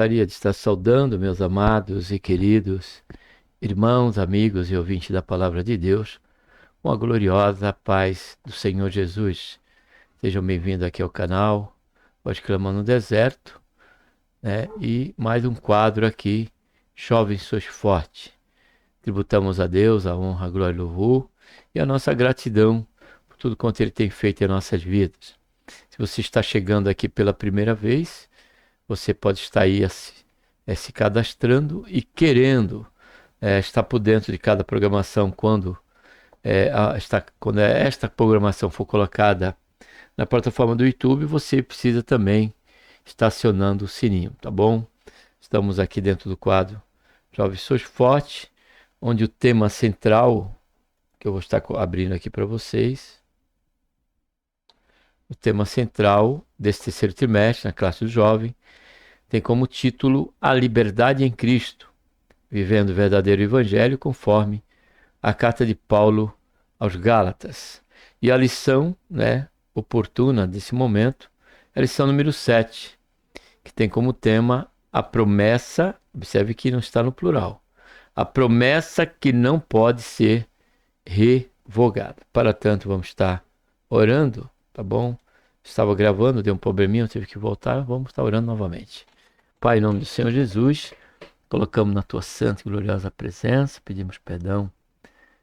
Gostaria de estar saudando meus amados e queridos irmãos, amigos e ouvintes da Palavra de Deus com a gloriosa paz do Senhor Jesus. Sejam bem-vindos aqui ao canal, hoje Clamando no Deserto, né? E mais um quadro aqui, Chove Sois Forte. Tributamos a Deus a honra, a glória e o louvor e a nossa gratidão por tudo quanto Ele tem feito em nossas vidas. Se você está chegando aqui pela primeira vez, você pode estar aí se cadastrando e querendo estar por dentro de cada programação quando esta programação for colocada na plataforma do YouTube, você precisa também estar acionando o sininho, tá bom? Estamos aqui dentro do quadro Jovem Sois Forte, onde o tema central, que eu vou estar abrindo aqui para vocês, o tema central desse terceiro trimestre na classe do jovem, tem como título A Liberdade em Cristo, vivendo o verdadeiro evangelho conforme a carta de Paulo aos Gálatas. E a lição, oportuna desse momento, é a lição número 7, que tem como tema a promessa, observe que não está no plural, a promessa que não pode ser revogada. Para tanto, vamos estar orando, tá bom? Estava gravando, deu um probleminha, eu tive que voltar, vamos estar orando novamente. Pai, em nome do Senhor Jesus, colocamos na tua santa e gloriosa presença, pedimos perdão,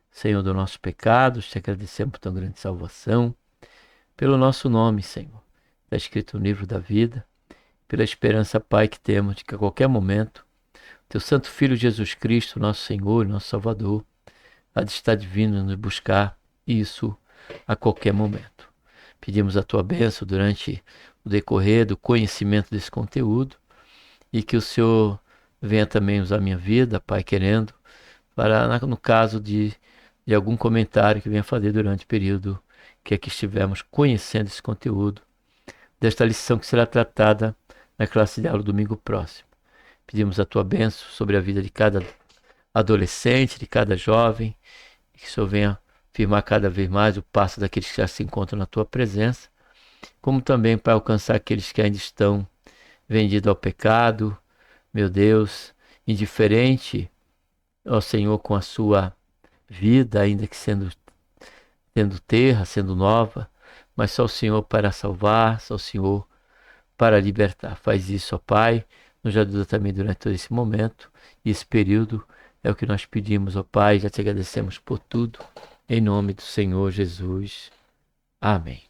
Senhor, dos nossos pecados, te agradecemos por tão grande salvação, pelo nosso nome, Senhor. Está escrito no livro da vida, pela esperança, Pai, que temos de que a qualquer momento, teu santo Filho Jesus Cristo, nosso Senhor e nosso Salvador, há de estar vindo nos buscar, isso a qualquer momento. Pedimos a tua bênção durante o decorrer do conhecimento desse conteúdo, e que o Senhor venha também usar minha vida, Pai, querendo, para, no caso de algum comentário que venha fazer durante o período que aqui estivermos conhecendo esse conteúdo, desta lição que será tratada na classe de aula domingo próximo. Pedimos a tua bênção sobre a vida de cada adolescente, de cada jovem, e que o Senhor venha firmar cada vez mais o passo daqueles que já se encontram na tua presença, como também para alcançar aqueles que ainda estão vendido ao pecado, meu Deus, indiferente, ó Senhor, com a sua vida, ainda que sendo terra, sendo nova, mas só o Senhor para salvar, só o Senhor para libertar. Faz isso, ó Pai, nos ajuda também durante todo esse momento, e esse período é o que nós pedimos, ó Pai, já te agradecemos por tudo, em nome do Senhor Jesus. Amém.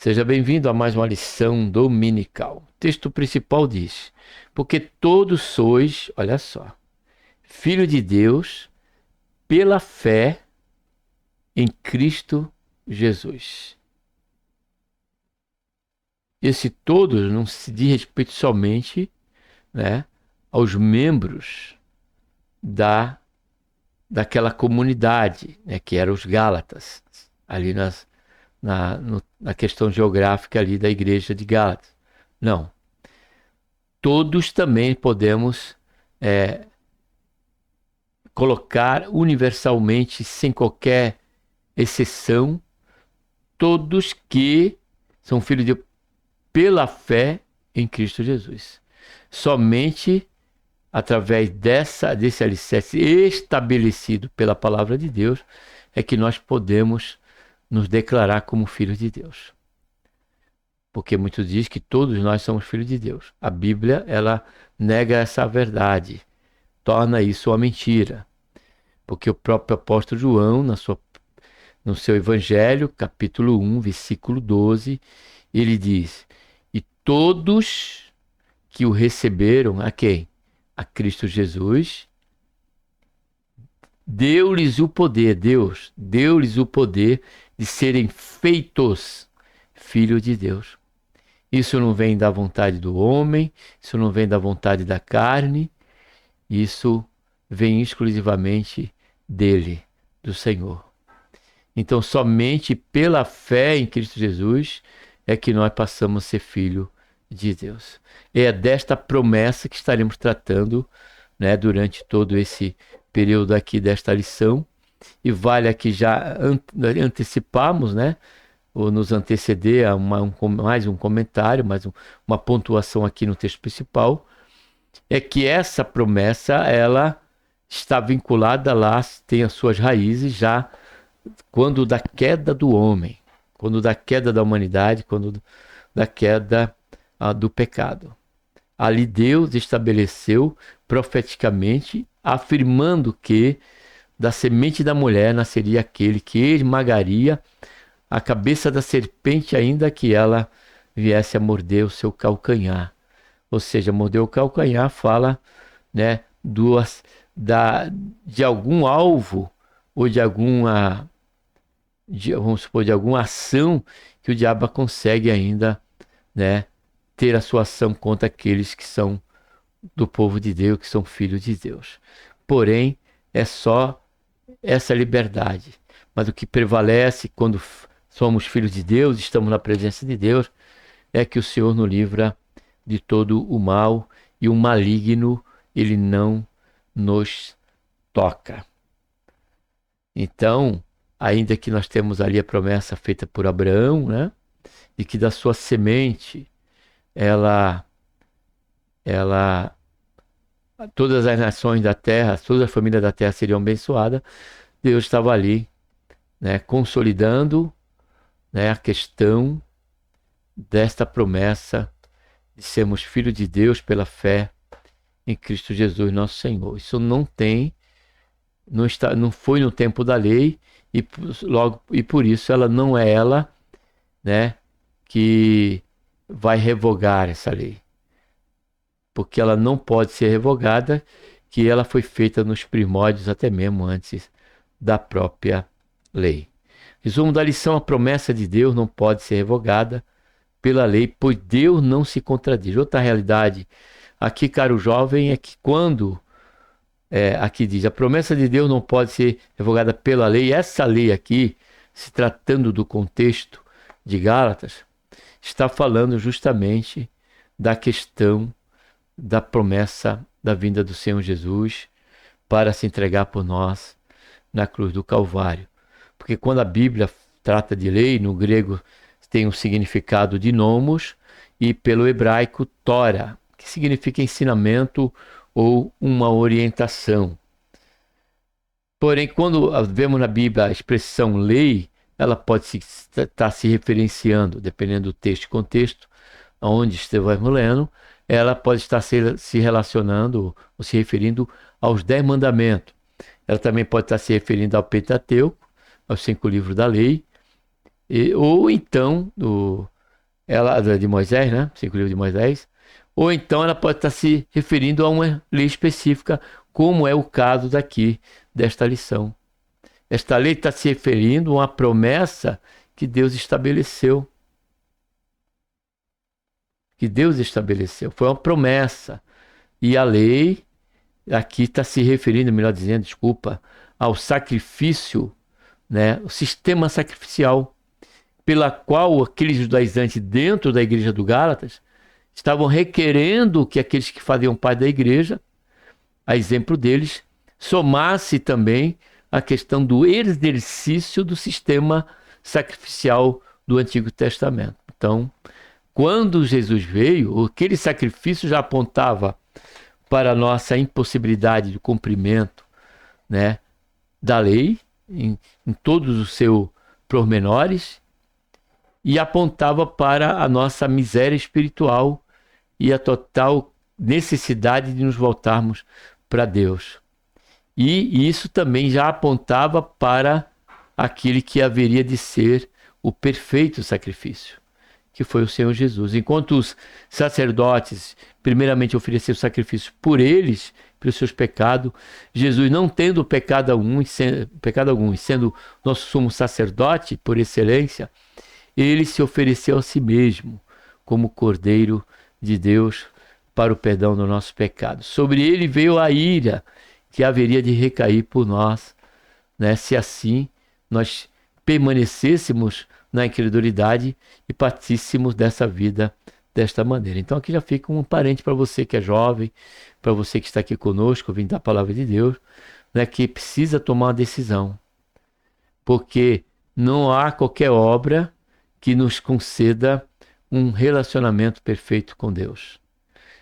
Seja bem-vindo a mais uma lição dominical. O texto principal diz: porque todos sois, olha só, filho de Deus pela fé em Cristo Jesus. Esse todos não se diz respeito somente, aos membros daquela comunidade, que eram os Gálatas, ali na questão geográfica ali da igreja de Gálatas. Não. Todos também podemos colocar universalmente, sem qualquer exceção, todos que são filhos de Deus pela fé em Cristo Jesus. Somente através desse alicerce estabelecido pela palavra de Deus é que nós podemos nos declarar como filhos de Deus. Porque muitos dizem que todos nós somos filhos de Deus. A Bíblia, ela nega essa verdade, torna isso uma mentira. Porque o próprio apóstolo João, no seu Evangelho, capítulo 1, versículo 12, ele diz: e todos que o receberam, a quem? A Cristo Jesus, deu-lhes o poder, Deus deu-lhes o poder de serem feitos filhos de Deus. Isso não vem da vontade do homem, isso não vem da vontade da carne, isso vem exclusivamente dele, do Senhor. Então, somente pela fé em Cristo Jesus é que nós passamos a ser filho de Deus. É desta promessa que estaremos tratando, né, durante todo esse período aqui desta lição. E vale aqui já anteciparmos, né, ou nos anteceder a mais um comentário, uma pontuação aqui no texto principal, é que essa promessa, ela está vinculada lá, tem as suas raízes já quando da queda do homem, quando da queda da humanidade, quando da queda do pecado. Ali Deus estabeleceu profeticamente, afirmando que da semente da mulher nasceria aquele que esmagaria a cabeça da serpente, ainda que ela viesse a morder o seu calcanhar. Ou seja, morder o calcanhar fala, né, de algum alvo ou vamos supor, de alguma ação que o diabo consegue ainda, né, ter a sua ação contra aqueles que são do povo de Deus, que são filhos de Deus. Porém, é só essa liberdade. Mas o que prevalece quando somos filhos de Deus, estamos na presença de Deus, é que o Senhor nos livra de todo o mal e o maligno, ele não nos toca. Então, ainda que nós temos ali a promessa feita por Abraão, né, de que da sua semente, todas as nações da terra, toda a família da terra seriam abençoadas, Deus estava ali, né, consolidando, né, a questão desta promessa de sermos filhos de Deus pela fé em Cristo Jesus, nosso Senhor. Isso não foi no tempo da lei e por isso ela não é ela, né, que vai revogar essa lei, porque ela não pode ser revogada, que ela foi feita nos primórdios, até mesmo antes da própria lei. Resumo da lição: a promessa de Deus não pode ser revogada pela lei, pois Deus não se contradiz. Outra realidade aqui, caro jovem, é que quando aqui diz a promessa de Deus não pode ser revogada pela lei, essa lei aqui, se tratando do contexto de Gálatas, está falando justamente da questão da promessa da vinda do Senhor Jesus para se entregar por nós na cruz do Calvário. Porque quando a Bíblia trata de lei, no grego tem um significado de nomos e pelo hebraico Tora, que significa ensinamento ou uma orientação. Porém, quando vemos na Bíblia a expressão lei, ela pode estar se referenciando, dependendo do texto e contexto, aonde estivermos lendo, ela pode estar se relacionando ou se referindo aos 10 mandamentos. Ela também pode estar se referindo ao Pentateuco, aos 5 livros da lei, ou então ela de Moisés, né? 5 livros de Moisés. Ou então ela pode estar se referindo a uma lei específica, como é o caso daqui desta lição. Esta lei está se referindo a uma promessa que Deus estabeleceu. Foi uma promessa. E a lei aqui está se referindo, melhor dizendo, ao sacrifício, né? O sistema sacrificial pela qual aqueles judaizantes dentro da igreja do Gálatas estavam requerendo que aqueles que faziam parte da igreja, a exemplo deles, somasse também a questão do exercício do sistema sacrificial do Antigo Testamento. Então, quando Jesus veio, aquele sacrifício já apontava para a nossa impossibilidade de cumprimento, né, da lei, em todos os seus pormenores, e apontava para a nossa miséria espiritual e a total necessidade de nos voltarmos para Deus. E isso também já apontava para aquele que haveria de ser o perfeito sacrifício, que foi o Senhor Jesus. Enquanto os sacerdotes primeiramente ofereciam sacrifício por eles, pelos seus pecados, Jesus, não tendo pecado algum e sendo nosso sumo sacerdote por excelência, ele se ofereceu a si mesmo como Cordeiro de Deus para o perdão do nosso pecado. Sobre ele veio a ira que haveria de recair por nós, né? Se assim nós permanecêssemos na incredulidade e partíssemos dessa vida desta maneira. Então aqui já fica um parente para você que é jovem, para você que está aqui conosco, ouvindo a palavra de Deus, né, que precisa tomar uma decisão. Porque não há qualquer obra que nos conceda um relacionamento perfeito com Deus.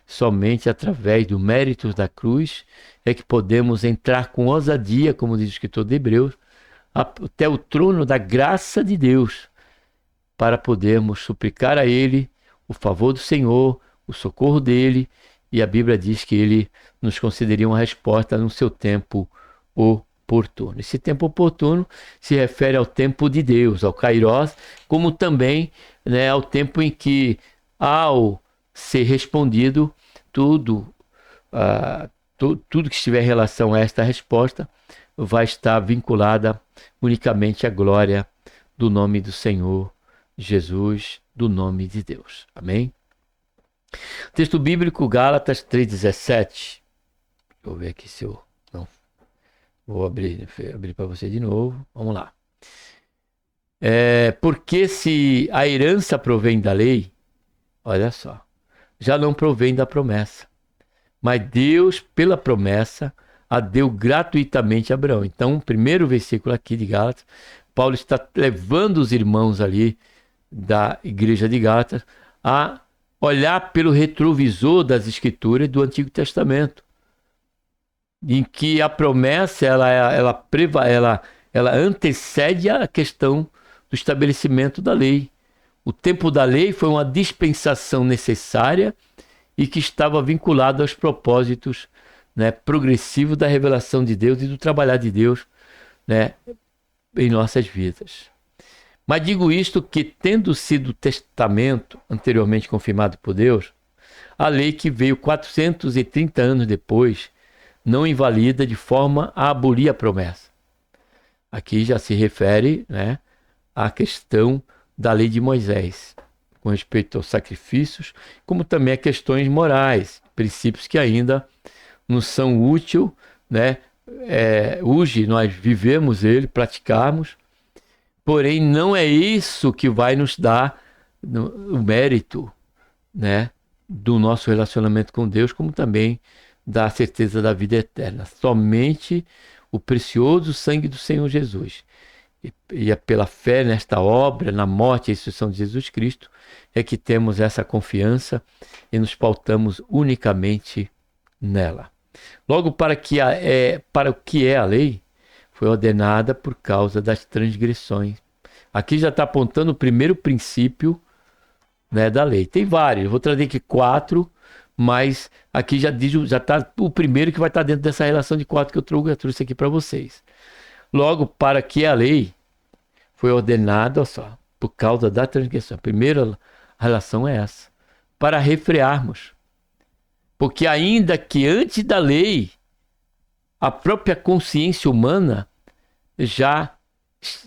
Somente através do mérito da cruz é que podemos entrar com ousadia, como diz o escritor de Hebreus, até o trono da graça de Deus, para podermos suplicar a Ele o favor do Senhor, o socorro dEle, e a Bíblia diz que Ele nos concederia uma resposta no seu tempo oportuno. Esse tempo oportuno se refere ao tempo de Deus, ao Kairos, como também, né, ao tempo em que, ao ser respondido, tudo que estiver em relação a esta resposta vai estar vinculada unicamente à glória do nome do Senhor Jesus, do nome de Deus. Amém? Texto bíblico, Gálatas 3,17. Deixa eu ver aqui se eu... Não. Vou abrir para você de novo. Vamos lá. Porque se a herança provém da lei, olha só, já não provém da promessa. Mas Deus, pela promessa, a deu gratuitamente a Abraão. Então, o primeiro versículo aqui de Gálatas, Paulo está levando os irmãos ali da igreja de Gálatas a olhar pelo retrovisor das escrituras do Antigo Testamento, em que a promessa ela antecede a questão do estabelecimento da lei. O tempo da lei foi uma dispensação necessária e que estava vinculado aos propósitos, né, progressivos da revelação de Deus e do trabalhar de Deus, né, em nossas vidas. Mas digo isto que, tendo sido o testamento anteriormente confirmado por Deus, a lei que veio 430 anos depois não invalida de forma a abolir a promessa. Aqui já se refere, né, à questão da lei de Moisés, com respeito aos sacrifícios, como também a questões morais, princípios que ainda nos são úteis, né? Hoje nós vivemos ele, praticamos, porém não é isso que vai nos dar o mérito, né, do nosso relacionamento com Deus, como também da certeza da vida eterna. Somente o precioso sangue do Senhor Jesus. E é pela fé nesta obra, na morte e ressurreição de Jesus Cristo, é que temos essa confiança e nos pautamos unicamente nela. Logo, para o que é a lei, foi ordenada por causa das transgressões. Aqui já está apontando o primeiro princípio, né, da lei. Tem vários, eu vou trazer aqui 4, mas aqui já está o primeiro que vai estar dentro dessa relação de 4 que eu trouxe aqui para vocês. Logo, para que a lei foi ordenada, olha só, por causa da transgressão. A primeira relação é essa. Para refrearmos. Porque ainda que antes da lei, a própria consciência humana já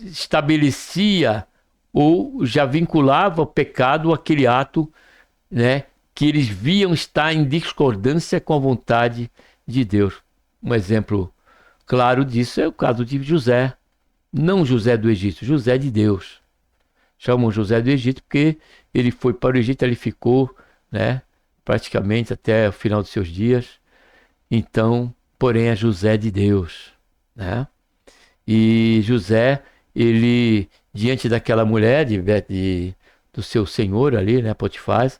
estabelecia ou já vinculava o pecado àquele ato, né, que eles viam estar em discordância com a vontade de Deus. Um exemplo claro disso é o caso de José. Não José do Egito, José de Deus. Chamam José do Egito porque ele foi para o Egito, ele ficou, né, praticamente até o final dos seus dias. Então, porém, é José de Deus, né? E José, ele, diante daquela mulher, do seu senhor ali, né, Potifar,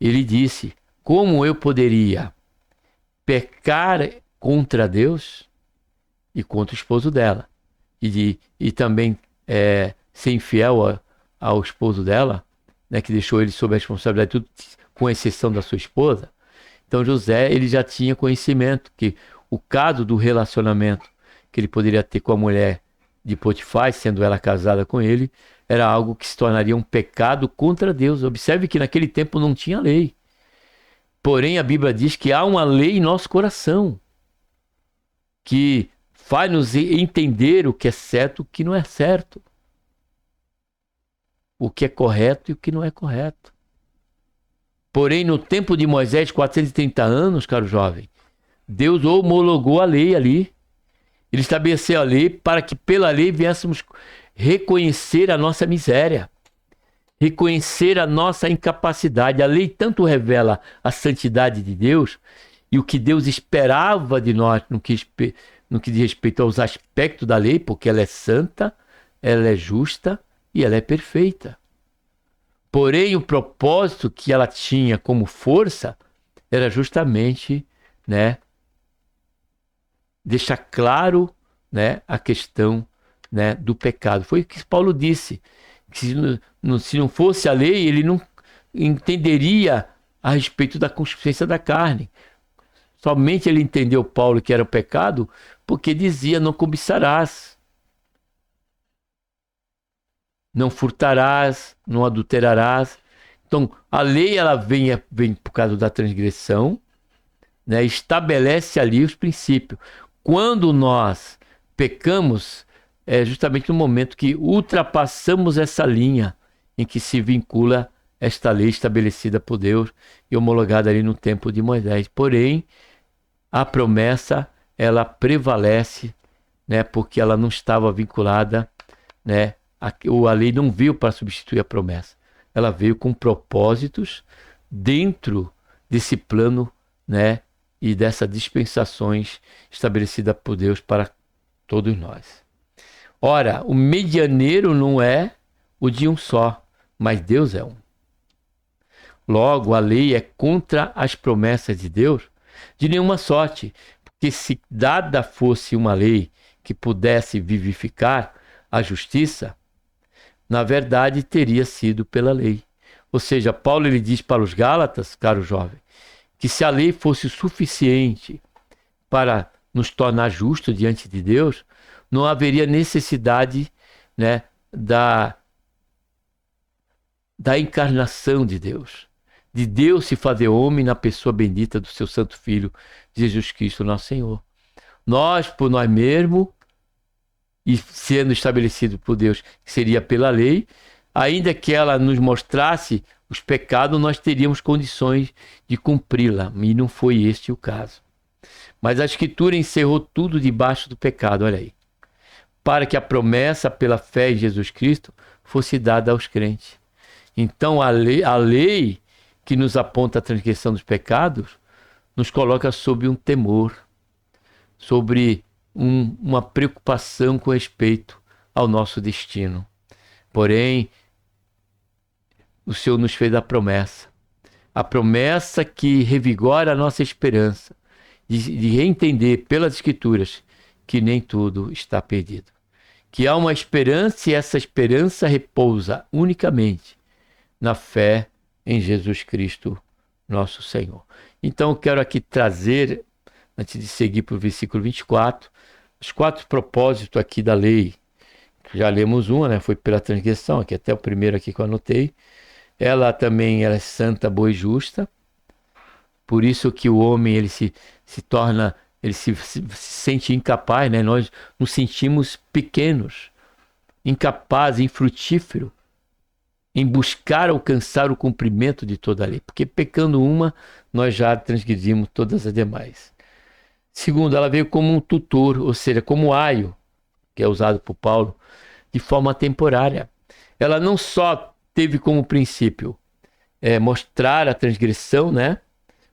ele disse: como eu poderia pecar contra Deus e contra o esposo dela? E também ser infiel ao esposo dela, né, que deixou ele sob a responsabilidade de tudo, com exceção da sua esposa. Então José, ele já tinha conhecimento que o caso do relacionamento que ele poderia ter com a mulher de Potifar, sendo ela casada com ele, era algo que se tornaria um pecado contra Deus. Observe que naquele tempo não tinha lei. Porém, a Bíblia diz que há uma lei em nosso coração que faz-nos entender o que é certo e o que não é certo. O que é correto e o que não é correto. Porém, no tempo de Moisés, 430 anos, caro jovem, Deus homologou a lei ali. Ele estabeleceu a lei para que pela lei viéssemos reconhecer a nossa miséria. reconhecer a nossa incapacidade. A lei tanto revela a santidade de Deus e o que Deus esperava de nós no que diz respeito aos aspectos da lei, porque ela é santa, ela é justa e ela é perfeita. Porém, o propósito que ela tinha como força era justamente, né, deixar claro, né, a questão, né, do pecado. Foi o que Paulo disse, que se não fosse a lei, ele não entenderia a respeito da consciência da carne. Somente ele entendeu, Paulo, que era o pecado, porque dizia: não cobiçarás, não furtarás, não adulterarás. Então, a lei ela vem por causa da transgressão, né? Estabelece ali os princípios. Quando nós pecamos, é justamente no momento que ultrapassamos essa linha em que se vincula esta lei estabelecida por Deus e homologada ali no tempo de Moisés. Porém, a promessa ela prevalece, né? Porque ela não estava vinculada, né? A lei não veio para substituir a promessa. Ela veio com propósitos dentro desse plano, né? E dessas dispensações estabelecidas por Deus para todos nós. Ora, o medianeiro não é o de um só, mas Deus é um. Logo, a lei é contra as promessas de Deus de nenhuma sorte, porque se dada fosse uma lei que pudesse vivificar a justiça, na verdade teria sido pela lei. Ou seja, Paulo ele diz para os Gálatas, caro jovem, que se a lei fosse suficiente para nos tornar justos diante de Deus, não haveria necessidade, né, da encarnação de Deus se fazer homem na pessoa bendita do seu santo Filho, Jesus Cristo, nosso Senhor. Nós, por nós mesmos, e sendo estabelecido por Deus, que seria pela lei, ainda que ela nos mostrasse os pecados, nós teríamos condições de cumpri-la, e não foi este o caso. Mas a Escritura encerrou tudo debaixo do pecado, olha aí, para que a promessa pela fé em Jesus Cristo fosse dada aos crentes. Então a lei que nos aponta a transgressão dos pecados, nos coloca sob um temor, sobre uma preocupação com respeito ao nosso destino. Porém, o Senhor nos fez a promessa que revigora a nossa esperança, de entender pelas Escrituras que nem tudo está perdido. Que há uma esperança e essa esperança repousa unicamente na fé em Jesus Cristo, nosso Senhor. Então eu quero aqui trazer, antes de seguir para o versículo 24, os 4 propósitos aqui da lei. Já lemos uma, né? Foi pela transgressão, aqui até o primeiro aqui que eu anotei. Ela também é santa, boa e justa. Por isso que o homem ele se torna, ele se sente incapaz, né? Nós nos sentimos pequenos, incapazes, infrutíferos em buscar alcançar o cumprimento de toda a lei. Porque pecando uma, nós já transgredimos todas as demais. Segundo, ela veio como um tutor, ou seja, como aio, que é usado por Paulo, de forma temporária. Ela não só teve como princípio mostrar a transgressão, né?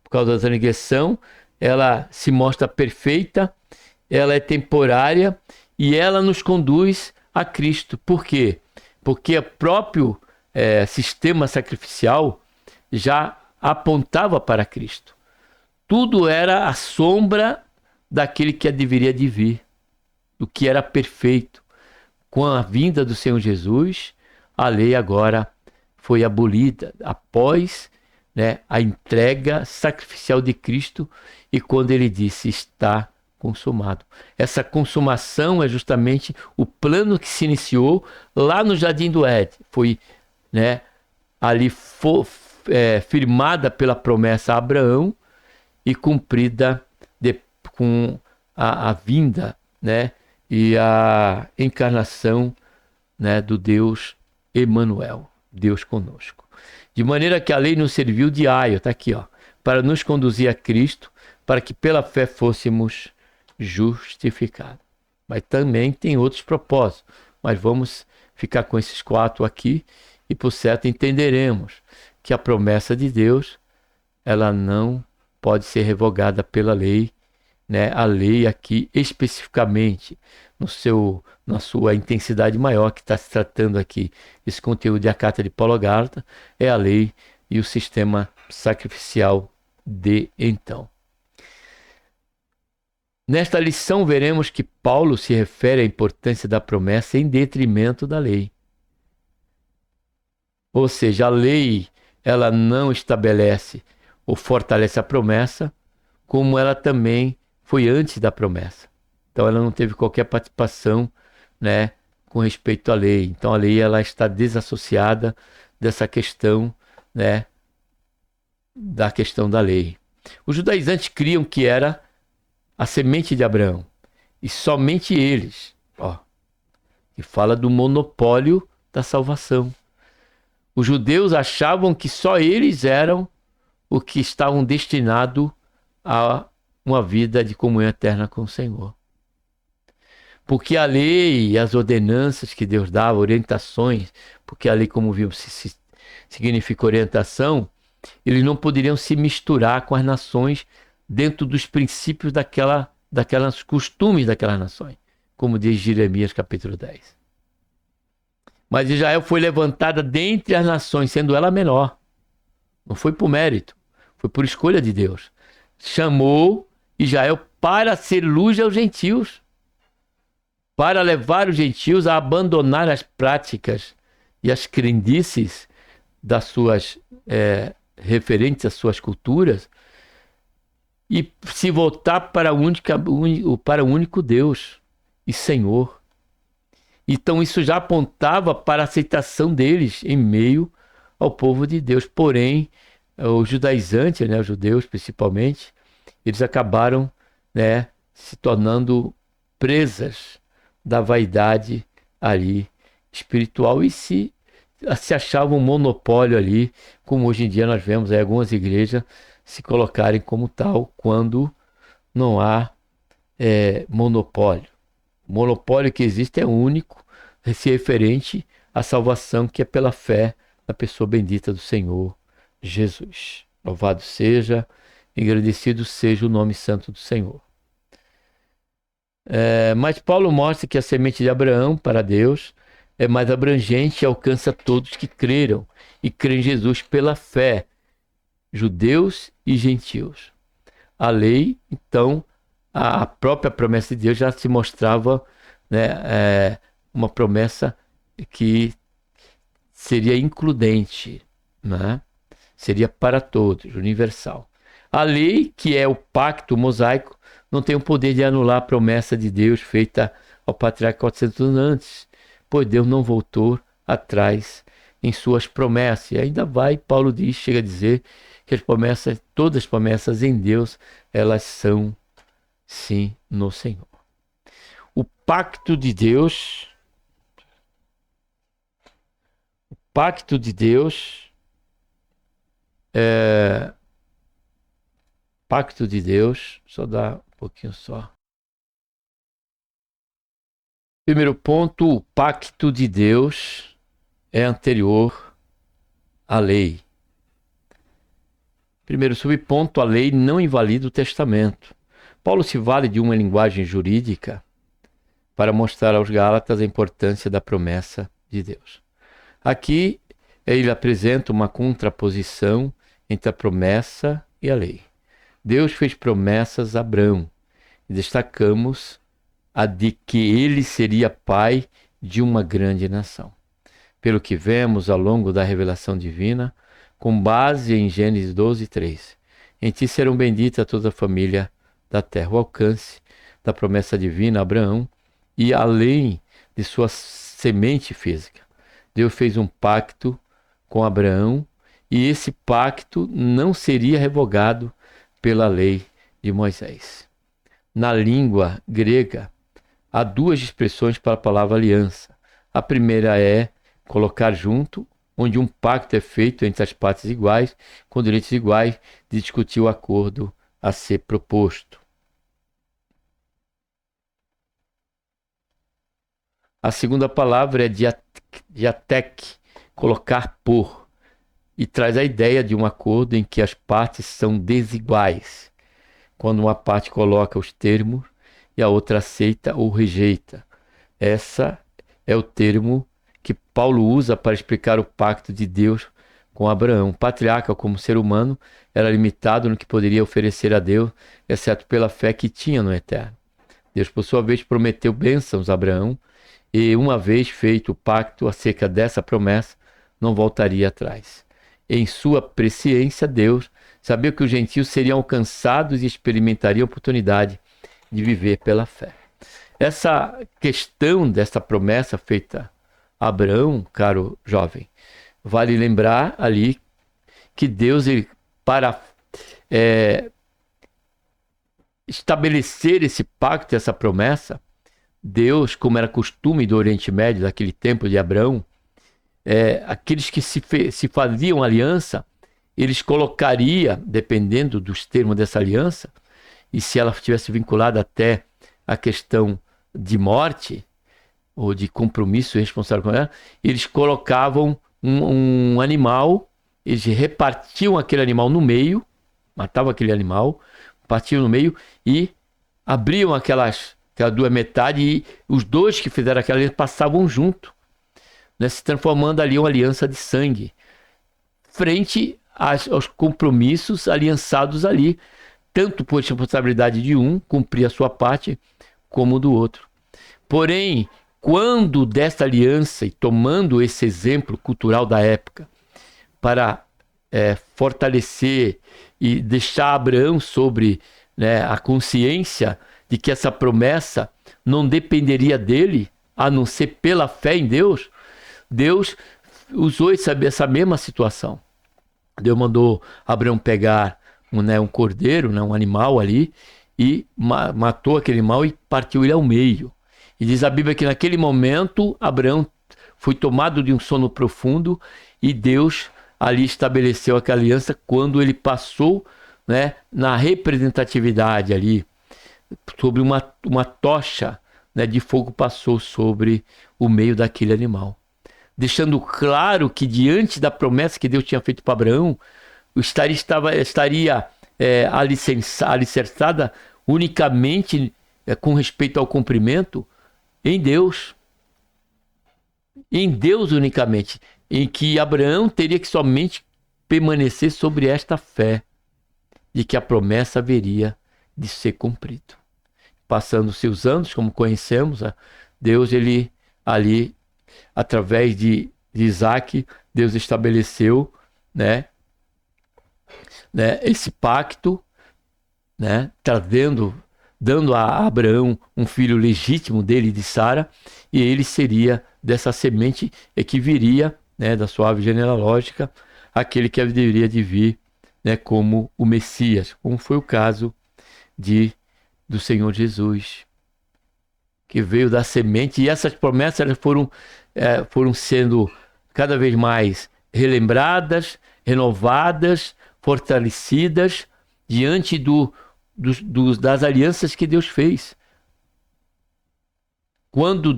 Por causa da transgressão, ela se mostra perfeita, ela é temporária e ela nos conduz a Cristo. Por quê? Porque o próprio sistema sacrificial já apontava para Cristo. Tudo era a sombra daquele que deveria de vir, do que era perfeito. Com a vinda do Senhor Jesus, a lei agora foi abolida após, né, a entrega sacrificial de Cristo e quando ele disse está consumado. Essa consumação é justamente o plano que se iniciou lá no Jardim do Éden. Foi, né, ali firmada pela promessa a Abraão e cumprida com a vinda, né, e a encarnação, né, do Deus Emanuel, Deus conosco. De maneira que a lei nos serviu de aio, está aqui, ó, para nos conduzir a Cristo, para que pela fé fôssemos justificados. Mas também tem outros propósitos, mas vamos ficar com esses 4 aqui e por certo entenderemos que a promessa de Deus, ela não pode ser revogada pela lei, né? A lei aqui especificamente na sua intensidade maior que está se tratando aqui, esse conteúdo de a carta de Paulo a Gálatas, é a lei e o sistema sacrificial de então. Nesta lição veremos que Paulo se refere à importância da promessa em detrimento da lei. Ou seja, a lei, ela não estabelece ou fortalece a promessa, como ela também foi antes da promessa. Então ela não teve qualquer participação, né, com respeito à lei. Então a lei, ela está desassociada dessa questão, né, da questão da lei. Os judaizantes criam que era a semente de Abraão, e somente eles, ó, que fala do monopólio da salvação. Os judeus achavam que só eles eram o que estavam destinados a uma vida de comunhão eterna com o Senhor. Porque a lei e as ordenanças que Deus dava, orientações, porque a lei, como vimos, significa orientação, eles não poderiam se misturar com as nações dentro dos princípios daquelas costumes daquelas nações, como diz Jeremias capítulo 10. Mas Israel foi levantada dentre as nações, sendo ela menor. Não foi por mérito, foi por escolha de Deus. Chamou Israel para ser luz aos gentios, para levar os gentios a abandonar as práticas e as crendices das suas referentes às suas culturas e se voltar para o único Deus e Senhor. Então isso já apontava para a aceitação deles em meio ao povo de Deus. Porém, os judaizantes, né, os judeus principalmente, eles acabaram, né, se tornando presas da vaidade ali espiritual e se achavam um monopólio ali, como hoje em dia nós vemos aí algumas igrejas se colocarem como tal quando não há monopólio. O monopólio que existe é único, se referente à salvação que é pela fé na pessoa bendita do Senhor Jesus. Louvado seja, engrandecido seja o nome santo do Senhor. Mas Paulo mostra que a semente de Abraão para Deus é mais abrangente e alcança todos que creram e creem em Jesus pela fé, judeus e gentios. A lei, então, a própria promessa de Deus já se mostrava, né, uma promessa que seria includente, né? Seria para todos, universal. A lei, que é o pacto mosaico, não tem o poder de anular a promessa de Deus feita ao patriarca 400 anos antes, pois Deus não voltou atrás em suas promessas. E ainda vai, Paulo diz, chega a dizer que as promessas, todas as promessas em Deus, elas são sim no Senhor. O pacto de Deus, pacto de Deus, só dá um pouquinho só. Primeiro ponto, o pacto de Deus é anterior à lei. Primeiro subponto, a lei não invalida o testamento. Paulo se vale de uma linguagem jurídica para mostrar aos Gálatas a importância da promessa de Deus. Aqui ele apresenta uma contraposição entre a promessa e a lei. Deus fez promessas a Abraão e destacamos a de que ele seria pai de uma grande nação. Pelo que vemos ao longo da revelação divina, com base em Gênesis 12:3, em ti serão benditas toda a família da terra. O alcance da promessa divina a Abraão e além de sua semente física. Deus fez um pacto com Abraão e esse pacto não seria revogado pela lei de Moisés. Na língua grega, há duas expressões para a palavra aliança. A primeira é colocar junto, onde um pacto é feito entre as partes iguais, com direitos iguais, de discutir o acordo a ser proposto. A segunda palavra é diatek, colocar por, e traz a ideia de um acordo em que as partes são desiguais, quando uma parte coloca os termos e a outra aceita ou rejeita. Essa é o termo que Paulo usa para explicar o pacto de Deus com Abraão. O patriarca, como ser humano, era limitado no que poderia oferecer a Deus, exceto pela fé que tinha no Eterno. Deus, por sua vez, prometeu bênçãos a Abraão, e uma vez feito o pacto acerca dessa promessa, não voltaria atrás. Em sua presciência, Deus sabia que os gentios seriam alcançados e experimentariam a oportunidade de viver pela fé. Essa questão dessa promessa feita a Abraão, caro jovem, vale lembrar ali que Deus, para estabelecer esse pacto, essa promessa, Deus, como era costume do Oriente Médio, daquele tempo de Abraão, aqueles que se faziam aliança, eles colocaria, dependendo dos termos dessa aliança, e se ela estivesse vinculada até a questão de morte, ou de compromisso responsável com ela, eles colocavam um animal, eles repartiam aquele animal no meio, matavam aquele animal, partiam no meio e abriam aquelas duas metades, e os dois que fizeram aquela aliança passavam junto, né, se transformando ali uma aliança de sangue, frente aos compromissos aliançados ali, tanto por responsabilidade de um cumprir a sua parte, como do outro. Porém, quando desta aliança, e tomando esse exemplo cultural da época, para fortalecer e deixar Abraão sobre, né, a consciência de que essa promessa não dependeria dele, a não ser pela fé em Deus, Deus usou essa mesma situação. Deus mandou Abraão pegar um cordeiro, né, um animal ali, e matou aquele animal e partiu ele ao meio. E diz a Bíblia que naquele momento Abraão foi tomado de um sono profundo e Deus ali estabeleceu aquela aliança quando ele passou, né, na representatividade ali, sobre uma tocha, né, de fogo passou sobre o meio daquele animal. Deixando claro que diante da promessa que Deus tinha feito para Abraão, estaria alicerçada unicamente com respeito ao cumprimento em Deus. Em Deus unicamente. Em que Abraão teria que somente permanecer sobre esta fé de que a promessa haveria de ser cumprida. Passando-se os anos, como conhecemos, Deus, ele ali, através de Isaac, Deus estabeleceu, né, esse pacto, né, dando a Abraão um filho legítimo dele, de Sara, e ele seria dessa semente que viria, né, da sua árvore genealógica, aquele que deveria de vir, né, como o Messias, como foi o caso do Senhor Jesus, que veio da semente, e essas promessas elas foram sendo cada vez mais relembradas, renovadas, fortalecidas diante das alianças que Deus fez. Quando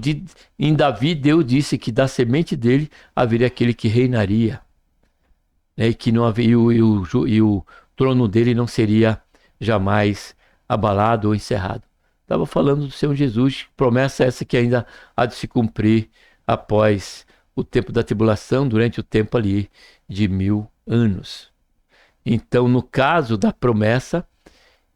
em Davi, Deus disse que da semente dele haveria aquele que reinaria, né, e que não havia, e o trono dele não seria jamais abalado ou encerrado. Estava falando do Senhor Jesus, promessa essa que ainda há de se cumprir após o tempo da tribulação, durante o tempo ali de 1000 anos. Então, no caso da promessa,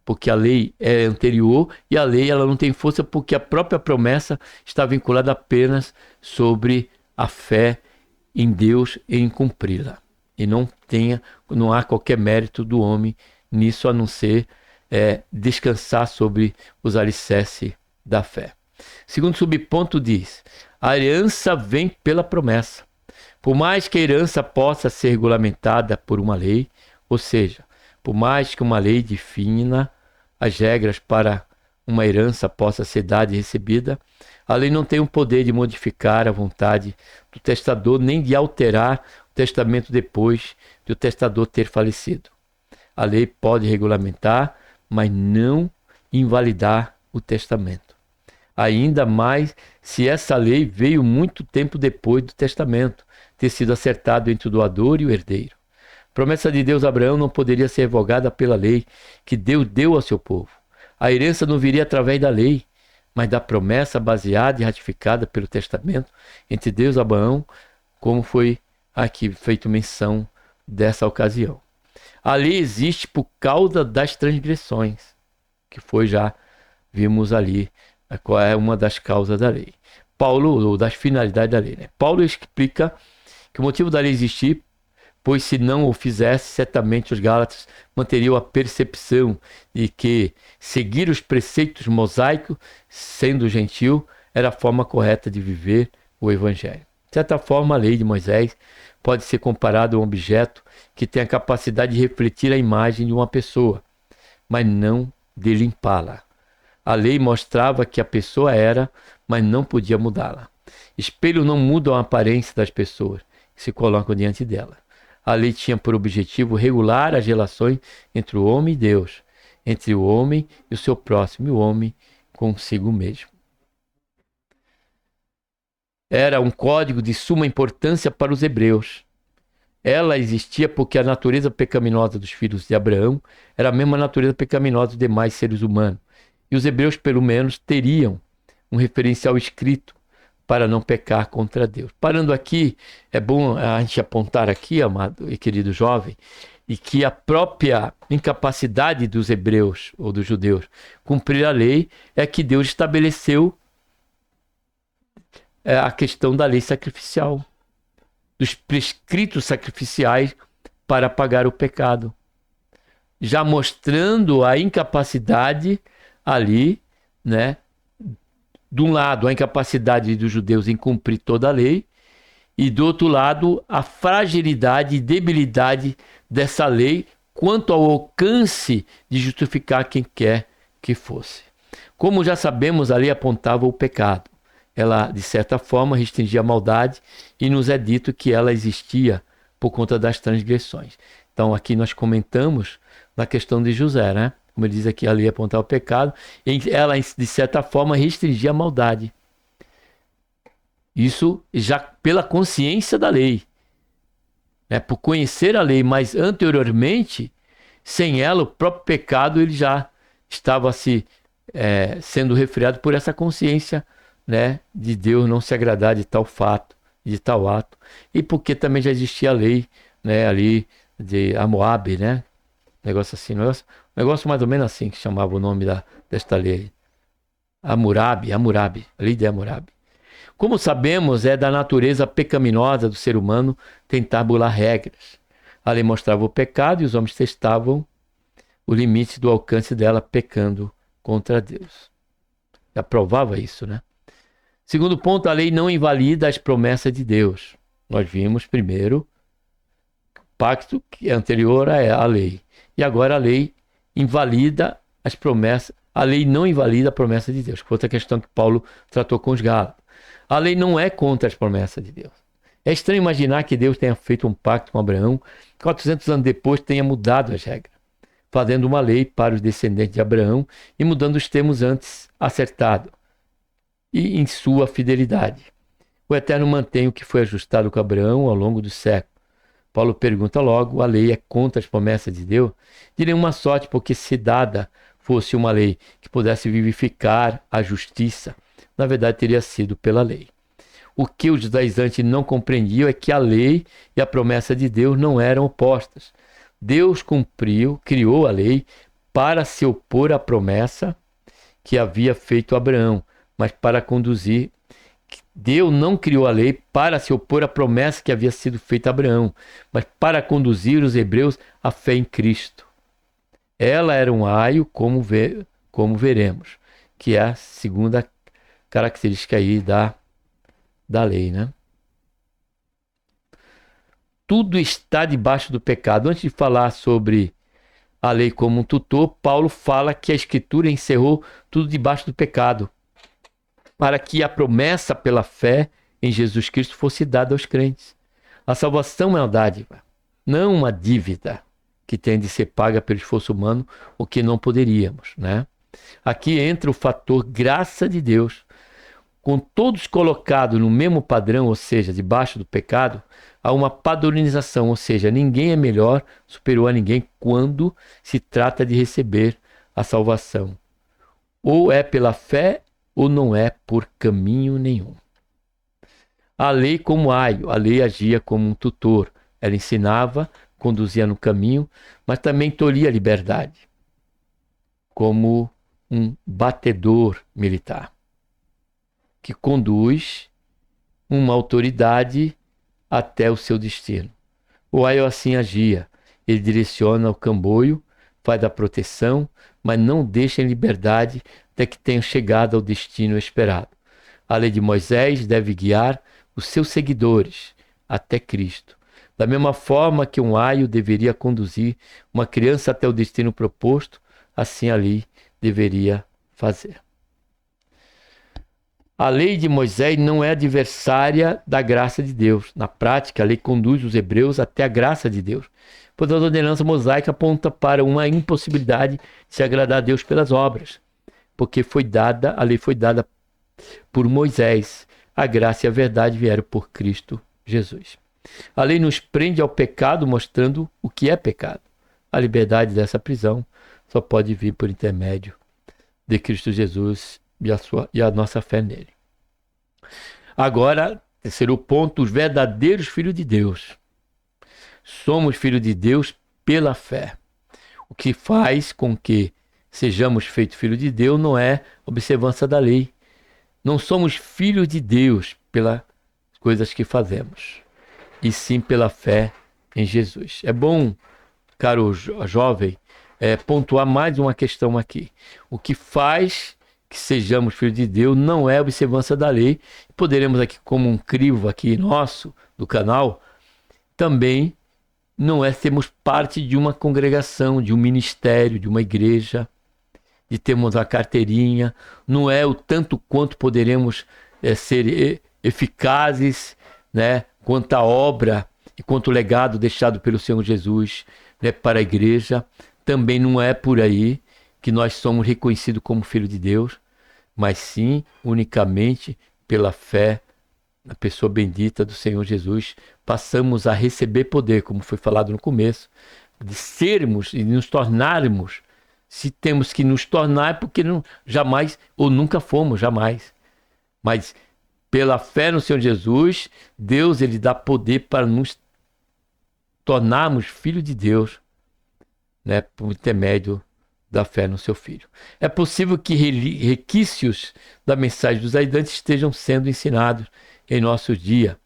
porque a lei é anterior e a lei ela não tem força porque a própria promessa está vinculada apenas sobre a fé em Deus e em cumpri-la. E não há qualquer mérito do homem nisso, a não ser descansar sobre os alicerces da fé. Segundo subponto diz: a herança vem pela promessa. Por mais que a herança possa ser regulamentada por uma lei, ou seja, por mais que uma lei defina as regras para uma herança possa ser dada e recebida, a lei não tem o poder de modificar a vontade do testador, nem de alterar o testamento depois de o testador ter falecido. A lei pode regulamentar, mas não invalidar o testamento. Ainda mais se essa lei veio muito tempo depois do testamento ter sido acertado entre o doador e o herdeiro. A promessa de Deus a Abraão não poderia ser revogada pela lei que Deus deu ao seu povo. A herança não viria através da lei, mas da promessa baseada e ratificada pelo testamento entre Deus e Abraão, como foi aqui feito menção dessa ocasião. A lei existe por causa das transgressões, que foi já vimos ali qual é uma das causas da lei. Paulo, ou das finalidades da lei, né? Paulo explica que o motivo da lei existir, pois se não o fizesse, certamente os Gálatas manteriam a percepção de que seguir os preceitos mosaicos, sendo gentil, era a forma correta de viver o Evangelho. De certa forma, a lei de Moisés pode ser comparada a um objeto que tem a capacidade de refletir a imagem de uma pessoa, mas não de limpá-la. A lei mostrava que a pessoa era, mas não podia mudá-la. Espelhos não mudam a aparência das pessoas que se colocam diante dela. A lei tinha por objetivo regular as relações entre o homem e Deus, entre o homem e o seu próximo, e o homem consigo mesmo. Era um código de suma importância para os hebreus. Ela existia porque a natureza pecaminosa dos filhos de Abraão era a mesma natureza pecaminosa dos demais seres humanos. E os hebreus, pelo menos, teriam um referencial escrito para não pecar contra Deus. Parando aqui, é bom a gente apontar aqui, amado e querido jovem, e que a própria incapacidade dos hebreus ou dos judeus cumprir a lei é que Deus estabeleceu a questão da lei sacrificial, dos prescritos sacrificiais para pagar o pecado, já mostrando a incapacidade ali, né? De um lado, a incapacidade dos judeus em cumprir toda a lei, e do outro lado, a fragilidade e debilidade dessa lei quanto ao alcance de justificar quem quer que fosse. Como já sabemos, a lei apontava o pecado. Ela, de certa forma, restringia a maldade, e nos é dito que ela existia por conta das transgressões. Então, aqui nós comentamos na questão de José, né? Como ele diz aqui, a lei apontava o pecado, ela, de certa forma, restringia a maldade. Isso já pela consciência da lei, né? Por conhecer a lei, mas anteriormente, sem ela, o próprio pecado ele já estava sendo refreado por essa consciência, né? De Deus não se agradar de tal fato, de tal ato, e porque também já existia a lei, né? Ali de Moabe, né? Negócio assim, negócio mais ou menos assim que chamava o nome desta lei. Hammurabi, a lei de Hammurabi. Como sabemos, é da natureza pecaminosa do ser humano tentar burlar regras. A lei mostrava o pecado e os homens testavam o limite do alcance dela pecando contra Deus. Já provava isso, né? Segundo ponto, a lei não invalida as promessas de Deus. Nós vimos primeiro o pacto que é anterior à lei. E agora a lei invalida as promessas. A lei não invalida a promessa de Deus. Outra questão que Paulo tratou com os Gálatas. A lei não é contra as promessas de Deus. É estranho imaginar que Deus tenha feito um pacto com Abraão, 400 anos depois tenha mudado as regras, fazendo uma lei para os descendentes de Abraão e mudando os termos antes acertados e em sua fidelidade. O Eterno mantém o que foi ajustado com Abraão ao longo do século. Paulo pergunta logo, a lei é contra as promessas de Deus? De nenhuma sorte, porque se dada fosse uma lei que pudesse vivificar a justiça, na verdade teria sido pela lei. O que os judaizantes não compreendiam é que a lei e a promessa de Deus não eram opostas. Deus criou a lei para se opor à promessa que havia feito a Abraão, mas para conduzir. Deus não criou a lei para se opor à promessa que havia sido feita a Abraão, mas para conduzir os hebreus à fé em Cristo. Ela era um aio, como veremos, que é a segunda característica aí da lei, né? Tudo está debaixo do pecado. Antes de falar sobre a lei como um tutor, Paulo fala que a Escritura encerrou tudo debaixo do pecado, para que a promessa pela fé em Jesus Cristo fosse dada aos crentes. A salvação é uma dádiva, não uma dívida que tem de ser paga pelo esforço humano, o que não poderíamos, né? Aqui entra o fator graça de Deus, Com todos colocados no mesmo padrão, ou seja, debaixo do pecado, há uma padronização, ou seja, ninguém é melhor, superior a ninguém quando se trata de receber a salvação. Ou é pela fé, ou não é por caminho nenhum. A lei como aio, a lei agia como um tutor. Ela ensinava, conduzia no caminho, mas também tolhia a liberdade, como um batedor militar, que conduz uma autoridade até o seu destino. O aio assim agia. Ele direciona o camboio, faz a proteção, mas não deixa em liberdade até que tenha chegado ao destino esperado. A lei de Moisés deve guiar os seus seguidores até Cristo. Da mesma forma que um aio deveria conduzir uma criança até o destino proposto, assim a lei deveria fazer. A lei de Moisés não é adversária da graça de Deus. Na prática, a lei conduz os hebreus até a graça de Deus. Pois a ordenança mosaica aponta para uma impossibilidade de se agradar a Deus pelas obras, porque a lei foi dada por Moisés. A graça e a verdade vieram por Cristo Jesus. A lei nos prende ao pecado, mostrando o que é pecado. A liberdade dessa prisão só pode vir por intermédio de Cristo Jesus e a nossa fé nele. Agora, terceiro ponto, os verdadeiros filhos de Deus. Somos filhos de Deus pela fé. O que faz com que sejamos feitos filhos de Deus não é observância da lei. Não somos filhos de Deus pelas coisas que fazemos, e sim pela fé em Jesus. É bom, caro jovem, pontuar mais uma questão aqui. O que faz que sejamos filhos de Deus não é a observância da lei. Poderemos aqui, como um crivo aqui nosso, do canal, também não é sermos parte de uma congregação, de um ministério, de uma igreja, de termos a carteirinha, não é o tanto quanto poderemos ser eficazes, né, quanto a obra e quanto o legado deixado pelo Senhor Jesus, né, para a igreja. Também não é por aí que nós somos reconhecidos como filhos de Deus, mas sim unicamente pela fé na pessoa bendita do Senhor Jesus. Passamos a receber poder, como foi falado no começo, de sermos e nos tornarmos. Se temos que nos tornar, é porque não, jamais ou nunca fomos, jamais. Mas pela fé no Senhor Jesus, Deus ele dá poder para nos tornarmos filhos de Deus, né, por intermédio da fé no seu Filho. É possível que requisitos da mensagem dos aidantes estejam sendo ensinados em nosso dia,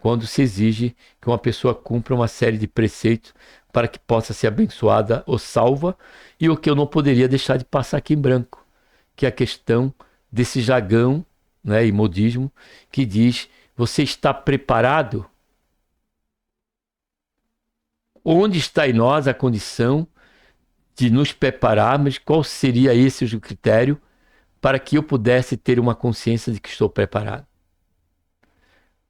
quando se exige que uma pessoa cumpra uma série de preceitos para que possa ser abençoada ou salva, e o que eu não poderia deixar de passar aqui em branco, que é a questão desse jargão, né, e modismo, que diz: você está preparado? Onde está em nós a condição de nos prepararmos? Qual seria esse o critério para que eu pudesse ter uma consciência de que estou preparado?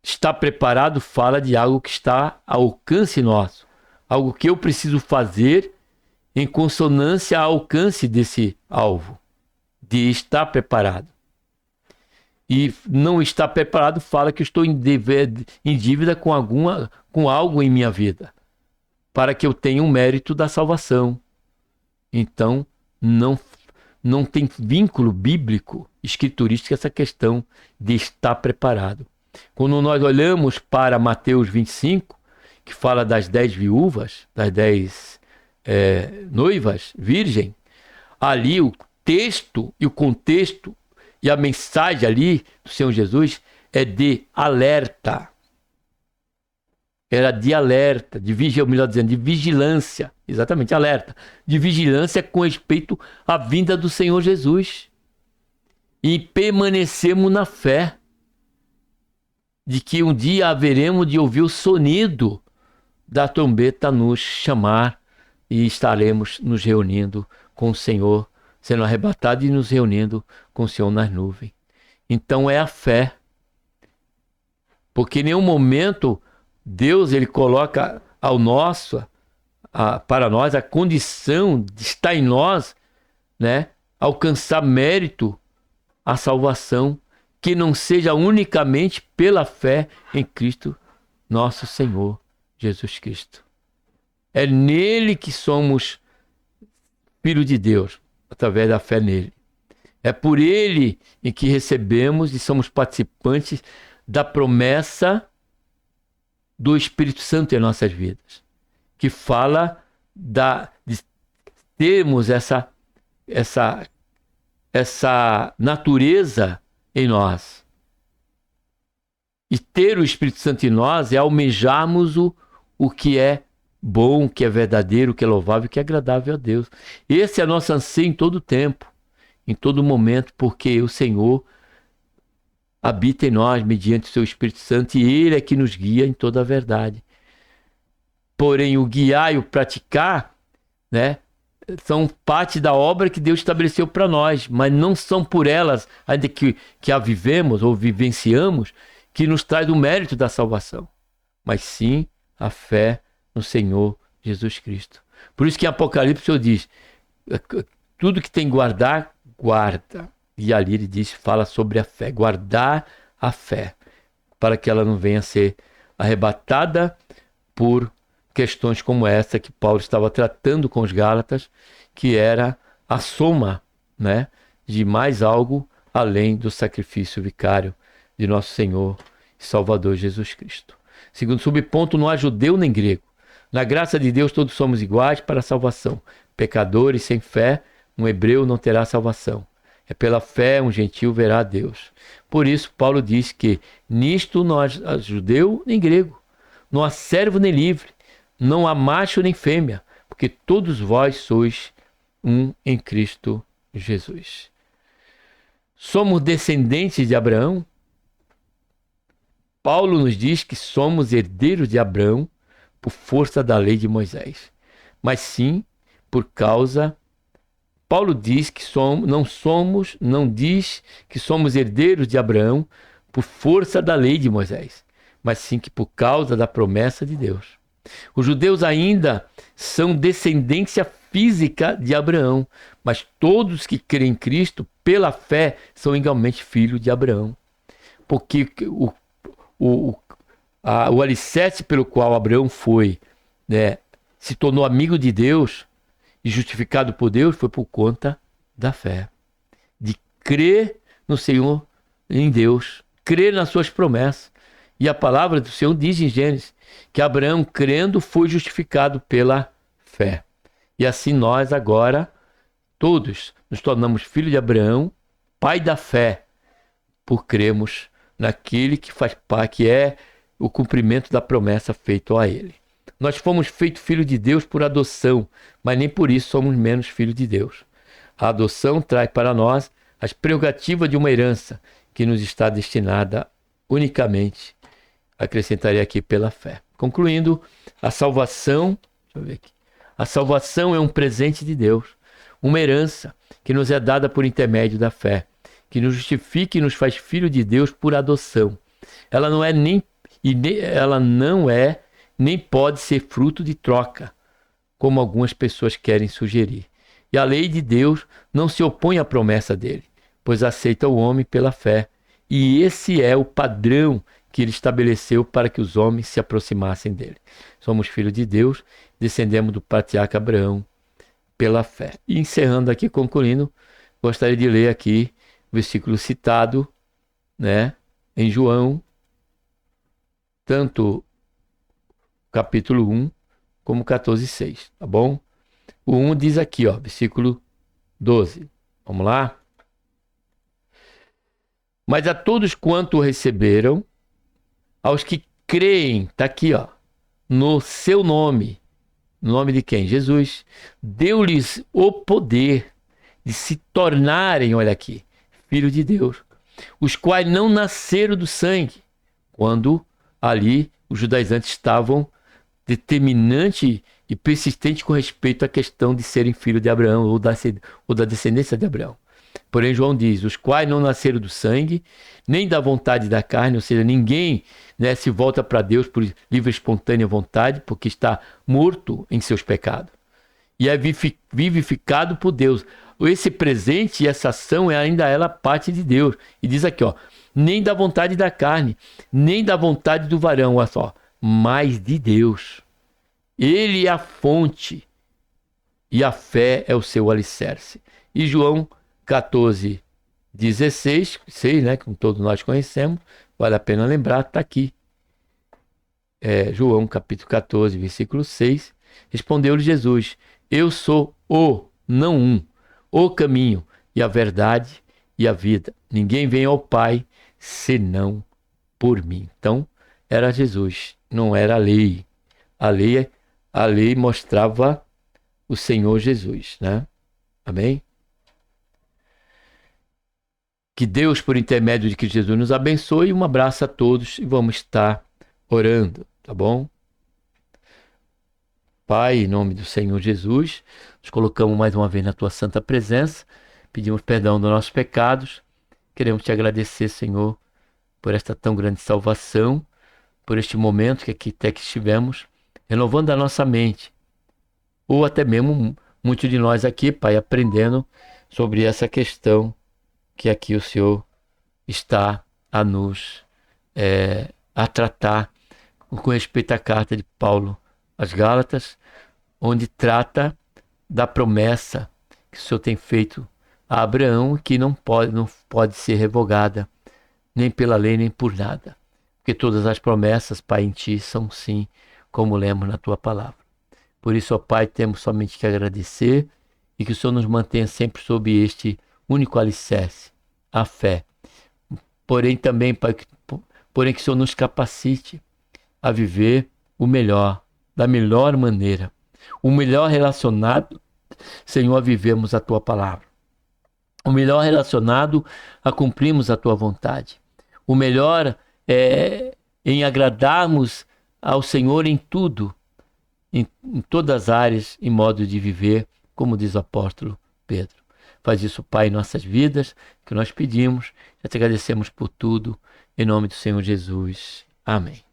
Estar preparado fala de algo que está ao alcance nosso, algo que eu preciso fazer em consonância ao alcance desse alvo, de estar preparado. E não estar preparado fala que eu estou em dívida com algo em minha vida, para que eu tenha um mérito da salvação. Então, não tem vínculo bíblico, escriturístico, essa questão de estar preparado. Quando nós olhamos para Mateus 25, que fala das 10 viúvas, das 10 noivas virgem, ali o texto e o contexto e a mensagem ali do Senhor Jesus é de alerta. Era de alerta, de vigilância, exatamente, alerta, de vigilância com respeito à vinda do Senhor Jesus. E permanecemos na fé de que um dia haveremos de ouvir o sonido da trombeta nos chamar e estaremos nos reunindo com o Senhor, sendo arrebatado e nos reunindo com o Senhor nas nuvens. Então é a fé. Porque em nenhum momento Deus ele coloca para nós a condição de estar em nós, né, alcançar mérito, a salvação que não seja unicamente pela fé em Cristo, nosso Senhor Jesus Cristo. É nele que somos filhos de Deus, através da fé nele. É por ele em que recebemos e somos participantes da promessa do Espírito Santo em nossas vidas, que fala de termos essa natureza em nós. E ter o Espírito Santo em nós é almejarmos o que é bom, o que é verdadeiro, o que é louvável, o que é agradável a Deus. Esse é nosso anseio em todo tempo, em todo momento, porque o Senhor habita em nós mediante o seu Espírito Santo e ele é que nos guia em toda a verdade. Porém, o guiar e o praticar, né, são parte da obra que Deus estabeleceu para nós, mas não são por elas, ainda que a vivemos ou vivenciamos, que nos traz o mérito da salvação, mas sim a fé no Senhor Jesus Cristo. Por isso que em Apocalipse o Senhor diz, tudo que tem que guardar, guarda. E ali ele diz, fala sobre a fé, guardar a fé, para que ela não venha a ser arrebatada por questões como essa que Paulo estava tratando com os Gálatas, que era a soma, né, de mais algo além do sacrifício vicário de nosso Senhor e Salvador Jesus Cristo. Segundo subponto, não há judeu nem grego. Na graça de Deus todos somos iguais para a salvação. Pecadores sem fé, um hebreu não terá salvação. É pela fé um gentio verá a Deus. Por isso Paulo diz que nisto não há judeu nem grego, não há servo nem livre, não há macho nem fêmea, porque todos vós sois um em Cristo Jesus. Somos descendentes de Abraão. Paulo nos diz que somos herdeiros de Abraão por força da lei de Moisés, mas sim por causa. Paulo diz que não diz que somos herdeiros de Abraão por força da lei de Moisés, mas sim que por causa da promessa de Deus. Os judeus ainda são descendência física de Abraão, mas todos que creem em Cristo, pela fé, são igualmente filhos de Abraão. Porque o alicerce pelo qual Abraão foi, né, se tornou amigo de Deus e justificado por Deus foi por conta da fé. De crer no Senhor, em Deus, crer nas suas promessas. E a palavra do Senhor diz em Gênesis que Abraão, crendo, foi justificado pela fé. E assim nós agora, todos, nos tornamos filhos de Abraão, pai da fé, por crermos naquele que faz parte, que é o cumprimento da promessa feita a ele. Nós fomos feitos filhos de Deus por adoção, mas nem por isso somos menos filhos de Deus. A adoção traz para nós as prerrogativas de uma herança que nos está destinada unicamente, acrescentaria aqui, pela fé. Concluindo, a salvação, deixa eu ver aqui. A salvação é um presente de Deus, uma herança que nos é dada por intermédio da fé, que nos justifica e nos faz filho de Deus por adoção. Ela não é nem pode ser fruto de troca, como algumas pessoas querem sugerir. E a lei de Deus não se opõe à promessa dele, pois aceita o homem pela fé. E esse é o padrão que ele estabeleceu para que os homens se aproximassem dele. Somos filhos de Deus, descendemos do patriarca Abraão pela fé. E encerrando aqui, concluindo, gostaria de ler aqui o versículo citado, né, em João, tanto capítulo 1 como 14:6, tá bom? O 1 diz aqui, ó, versículo 12. Vamos lá? Mas a todos quanto o receberam, aos que creem, tá aqui, ó, no seu nome, no nome de quem? Jesus, deu-lhes o poder de se tornarem, olha aqui, filhos de Deus, os quais não nasceram do sangue, quando ali os judaizantes estavam determinante e persistente com respeito à questão de serem filhos de Abraão ou da descendência de Abraão. Porém, João diz, os quais não nasceram do sangue, nem da vontade da carne, ou seja, ninguém, né, se volta para Deus por livre e espontânea vontade, porque está morto em seus pecados. E é vivificado por Deus. Esse presente e essa ação é ainda ela parte de Deus. E diz aqui, ó, nem da vontade da carne, nem da vontade do varão, olha só, mas de Deus. Ele é a fonte e a fé é o seu alicerce. E João 14, 16, 6, né, como todos nós conhecemos, vale a pena lembrar, está aqui. João capítulo 14, versículo 6, respondeu-lhe Jesus: eu sou não um, o caminho e a verdade e a vida. Ninguém vem ao Pai senão por mim. Então, era Jesus, não era a lei. A lei mostrava o Senhor Jesus, né? Amém? Que Deus, por intermédio de Cristo Jesus, nos abençoe. Um abraço a todos e vamos estar orando, tá bom? Pai, em nome do Senhor Jesus, nos colocamos mais uma vez na tua santa presença, pedimos perdão dos nossos pecados, queremos te agradecer, Senhor, por esta tão grande salvação, por este momento que aqui até que estivemos, renovando a nossa mente, ou até mesmo muitos de nós aqui, Pai, aprendendo sobre essa questão que aqui o Senhor está a nos a tratar com respeito à carta de Paulo às Gálatas, onde trata da promessa que o Senhor tem feito a Abraão, que não pode ser revogada, nem pela lei, nem por nada. Porque todas as promessas, Pai, em Ti são sim, como lemos na Tua palavra. Por isso, ó Pai, temos somente que agradecer e que o Senhor nos mantenha sempre sob este único alicerce, a fé. Porém também, Pai, que o Senhor nos capacite a viver o melhor, da melhor maneira. O melhor relacionado, Senhor, a vivermos a Tua palavra. O melhor relacionado a cumprirmos a Tua vontade. O melhor em agradarmos ao Senhor em tudo, em todas as áreas e modos de viver, como diz o apóstolo Pedro. Faz isso, Pai, em nossas vidas, que nós pedimos. Já te agradecemos por tudo. Em nome do Senhor Jesus. Amém.